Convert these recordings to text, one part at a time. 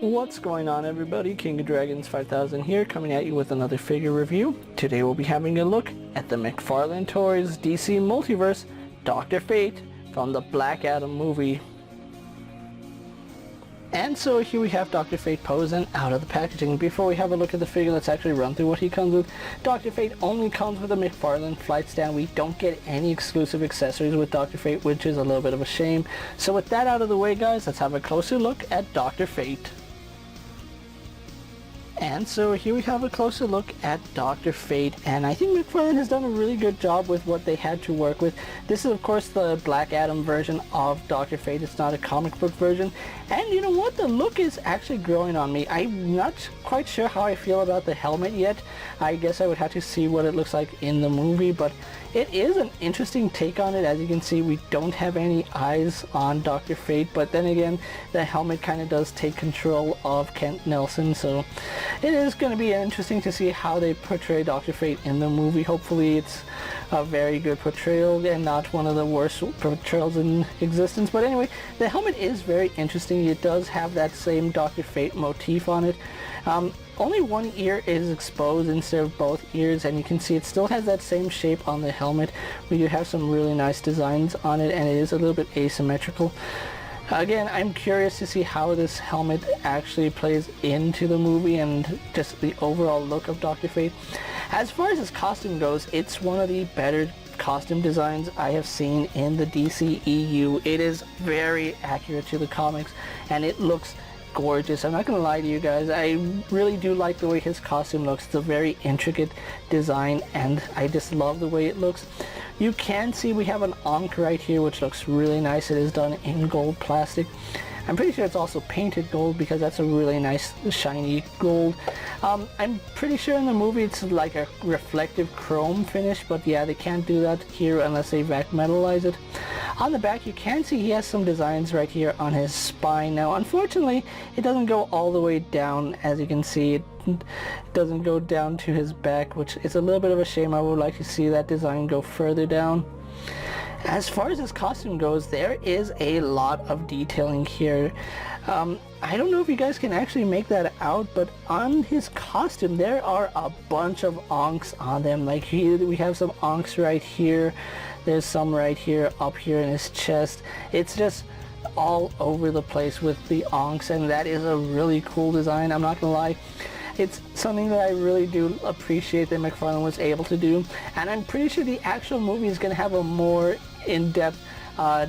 What's going on, everybody? KingofDragons 5000 here, coming at you with another figure review. Today we'll be having a look at the McFarlane Toys DC Multiverse Dr. Fate from the Black Adam movie. And so here we have Dr. Fate posing out of the packaging. Before we have a look at the figure, let's actually run through what he comes with. Dr. Fate only comes with a McFarlane flight stand. We don't get any exclusive accessories with Dr. Fate, which is a little bit of a shame. So with that out of the way, guys, let's have a closer look at Dr. Fate. And so here we have a closer look at Dr. Fate, and I think McFarlane has done a really good job with what they had to work with. This is of course the Black Adam version of Dr. Fate. It's not a comic book version, and you know what, the look is actually growing on me. I'm not quite sure how I feel about the helmet yet. I guess I would have to see what it looks like in the movie, but it is an interesting take on it. As you can see, we don't have any eyes on Dr. Fate, but then again, the helmet kind of does take control of Kent Nelson, so it is going to be interesting to see how they portray Dr. Fate in the movie. Hopefully it's a very good portrayal and not one of the worst portrayals in existence. But anyway, the helmet is very interesting. It does have that same Dr. Fate motif on it. Only one ear is exposed instead of both ears, and you can see it still has that same shape on the helmet. We do have some really nice designs on it, and it is a little bit asymmetrical. Again, I'm curious to see how this helmet actually plays into the movie and just the overall look of Dr. Fate. As far as his costume goes, it's one of the better costume designs I have seen in the DCEU. It is very accurate to the comics, and it looks gorgeous. I'm not gonna lie to you guys, I really do like the way his costume looks. It's a very intricate design, and I just love the way it looks. You can see we have an Ankh right here, which looks really nice. It is done in gold plastic. I'm pretty sure it's also painted gold because that's a really nice shiny gold. I'm pretty sure in the movie it's like a reflective chrome finish, but yeah, they can't do that here unless they vac metalize it. On the back, you can see he has some designs right here on his spine. Now, unfortunately, it doesn't go all the way down. As you can see, it doesn't go down to his back, which is a little bit of a shame. I would like to see that design go further down. As far as his costume goes, there is a lot of detailing here. I don't know if you guys can actually make that out, but on his costume there are a bunch of Ankhs on them. Like here we have some Ankhs right here, there's some right here, up here in his chest. It's just all over the place with the Ankhs, and that is a really cool design. I'm not gonna lie, it's something that I really do appreciate that McFarlane was able to do, and I'm pretty sure the actual movie is going to have a more in-depth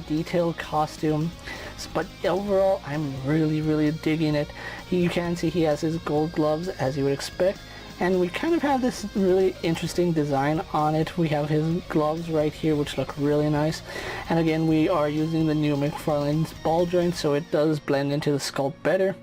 detailed costume. But overall, I'm really digging it. You can see he has his gold gloves, as you would expect, and we kind of have this really interesting design on it. We have his gloves right here, which look really nice, and again, we are using the new McFarlane's ball joint, so it does blend into the sculpt better.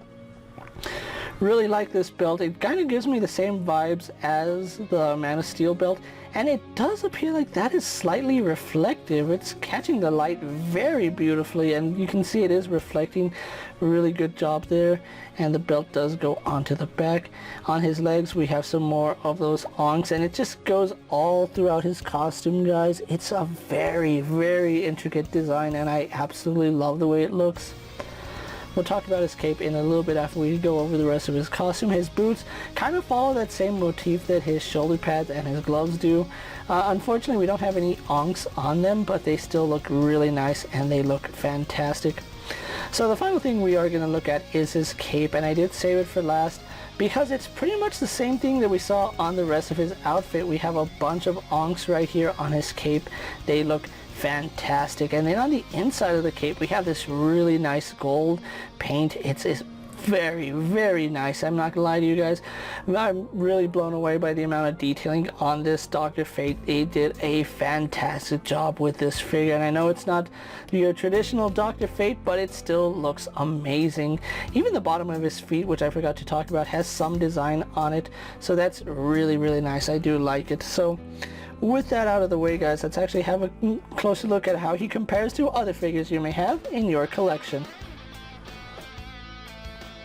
Really like this belt. It kind of gives me the same vibes as the Man of Steel belt, and it does appear like that is slightly reflective. It's catching the light very beautifully, and you can see it is reflecting. Really good job there. And the belt does go onto the back. On his legs we have some more of those Ankhs, and it just goes all throughout his costume, guys. It's a very intricate design, and I absolutely love the way it looks. We'll talk about his cape in a little bit after we go over the rest of his costume. His boots kind of follow that same motif that his shoulder pads and his gloves do. Unfortunately, we don't have any Ankhs on them, but they still look really nice and they look fantastic. So the final thing we are going to look at is his cape, and I did save it for last because it's pretty much the same thing that we saw on the rest of his outfit. We have a bunch of Ankhs right here on his cape. They look fantastic, and then on the inside of the cape we have this really nice gold paint. It's very nice. I'm not gonna lie to you guys, I'm really blown away by the amount of detailing on this Dr. Fate. They did a fantastic job with this figure, and I know it's not your traditional Dr. Fate, but it still looks amazing. Even the bottom of his feet, which I forgot to talk about, has some design on it, so that's really nice. I do like it. So with that out of the way, guys, let's actually have a closer look at how he compares to other figures you may have in your collection.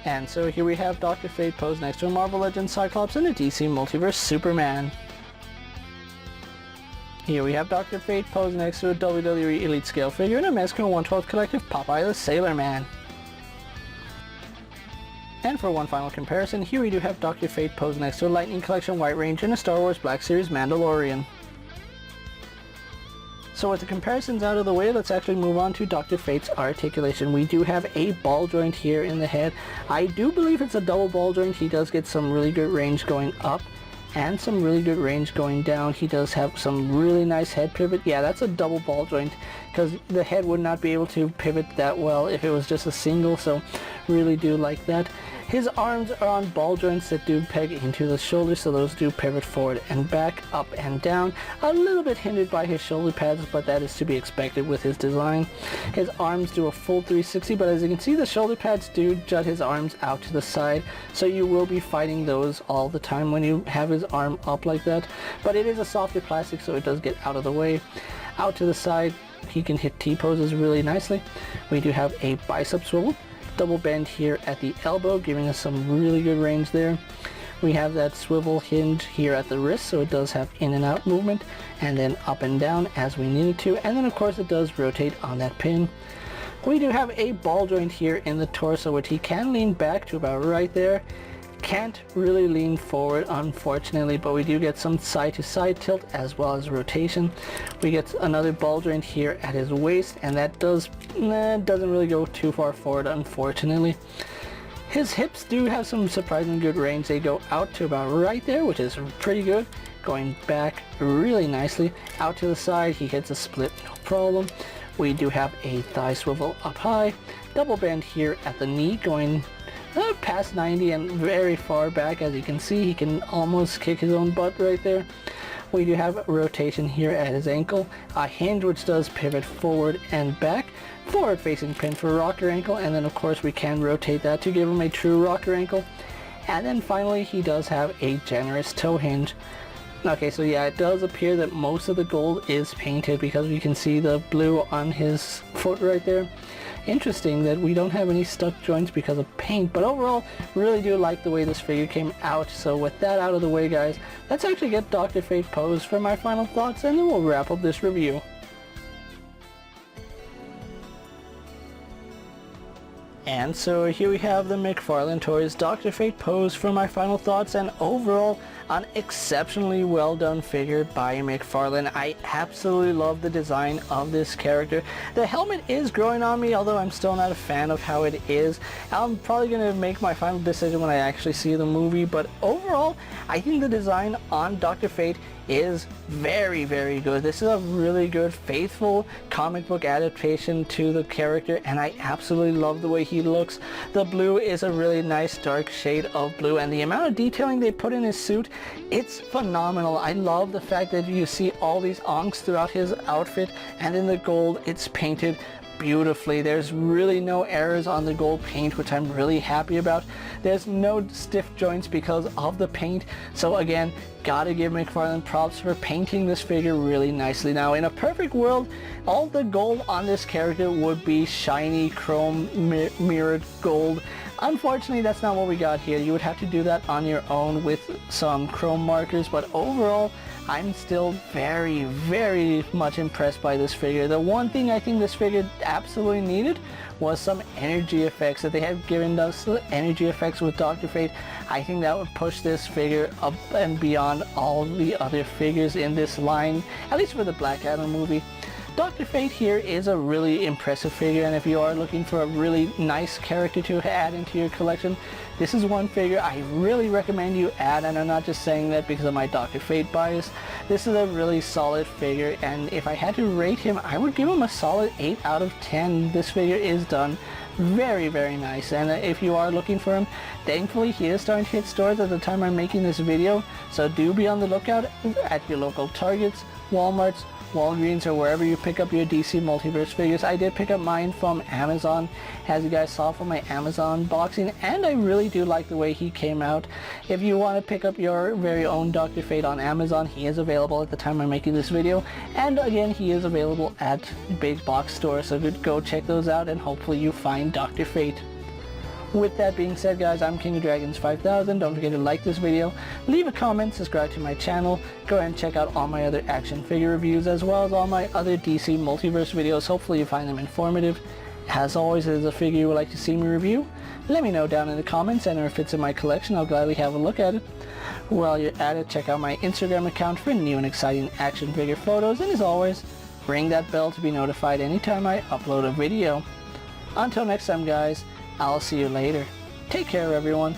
And so here we have Dr. Fate posed next to a Marvel Legends Cyclops and a DC Multiverse Superman. Here we have Dr. Fate posed next to a WWE Elite Scale figure and a Mezco 1/12 Collective Popeye the Sailor Man. And for one final comparison, here we do have Dr. Fate posed next to a Lightning Collection White Range and a Star Wars Black Series Mandalorian. So with the comparisons out of the way, let's actually move on to Dr. Fate's articulation. We do have a ball joint here in the head. I do believe it's a double ball joint. He does get some really good range going up and some really good range going down. He does have some really nice head pivot. Yeah, that's a double ball joint because the head would not be able to pivot that well if it was just a single, so really do like that. His arms are on ball joints that do peg into the shoulders, so those do pivot forward and back, up and down. A little bit hindered by his shoulder pads, but that is to be expected with his design. His arms do a full 360, but as you can see, the shoulder pads do jut his arms out to the side, so you will be fighting those all the time when you have his arm up like that. But it is a softer plastic, so it does get out of the way. Out to the side, he can hit T-poses really nicely. We do have a bicep swivel. Double bend here at the elbow, giving us some really good range there. We have that swivel hinge here at the wrist, so it does have in and out movement, and then up and down as we need it to, and then of course it does rotate on that pin. We do have a ball joint here in the torso, which he can lean back to about right there. Can't really lean forward, unfortunately, but we do get some side to side tilt as well as rotation. We get another ball joint here at his waist, and that doesn't really go too far forward, unfortunately. His hips do have some surprisingly good range. They go out to about right there, which is pretty good. Going back really nicely. Out to the side, he hits a split, no problem. We do have a thigh swivel up high. Double bend here at the knee, going past 90 and very far back. As you can see, he can almost kick his own butt right there. We do have a rotation here at his ankle, a hinge which does pivot forward and back, forward facing pin for rocker ankle, and then of course we can rotate that to give him a true rocker ankle. And then finally he does have a generous toe hinge. Okay, so yeah, it does appear that most of the gold is painted because we can see the blue on his foot right there. Interesting that we don't have any stuck joints because of paint, but overall really do like the way this figure came out. So with that out of the way, guys, let's actually get Dr. Fate posed for my final thoughts, and then we'll wrap up this review. And so here we have the McFarlane Toys Dr. Fate pose for my final thoughts, and overall an exceptionally well done figure by McFarlane. I absolutely love the design of this character. The helmet is growing on me, although I'm still not a fan of how it is. I'm probably going to make my final decision when I actually see the movie, but overall I think the design on Dr. Fate is very, very good. This is a really good, faithful comic book adaptation to the character, and I absolutely love the way he looks. The blue is a really nice dark shade of blue, and the amount of detailing they put in his suit, it's phenomenal. I love the fact that you see all these onks throughout his outfit, and in the gold it's painted beautifully. There's really no errors on the gold paint, which I'm really happy about. There's no stiff joints because of the paint, so again, gotta give McFarlane props for painting this figure really nicely. Now, in a perfect world, all the gold on this character would be shiny chrome mirrored gold. Unfortunately, that's not what we got here. You would have to do that on your own with some chrome markers, but overall I'm still very, very much impressed by this figure. The one thing I think this figure absolutely needed was some energy effects. If they had given us energy effects with Dr. Fate, I think that would push this figure up and beyond all the other figures in this line, at least for the Black Adam movie. Dr. Fate here is a really impressive figure, and if you are looking for a really nice character to add into your collection, this is one figure I really recommend you add, and I'm not just saying that because of my Dr. Fate bias. This is a really solid figure, and if I had to rate him, I would give him a solid 8 out of 10. This figure is done very, very nice, and if you are looking for him, thankfully he is starting to hit stores at the time I'm making this video, so do be on the lookout at your local Targets, Walmarts, Walgreens, or wherever you pick up your DC Multiverse figures. I did pick up mine from Amazon, as you guys saw from my Amazon boxing, and I really do like the way he came out. If you want to pick up your very own Dr. Fate on Amazon, he is available at the time I'm making this video, and again, he is available at big box stores, so go check those out and hopefully you find Dr. Fate. With that being said, guys, I'm KingofDragons 5000. Don't forget to like this video, leave a comment, subscribe to my channel, go ahead and check out all my other action figure reviews as well as all my other DC Multiverse videos. Hopefully you find them informative. As always, if there's a figure you would like to see me review, let me know down in the comments, and if it fits in my collection, I'll gladly have a look at it. While you're at it, check out my Instagram account for new and exciting action figure photos, and as always, ring that bell to be notified anytime I upload a video. Until next time guys, I'll see you later. Take care everyone.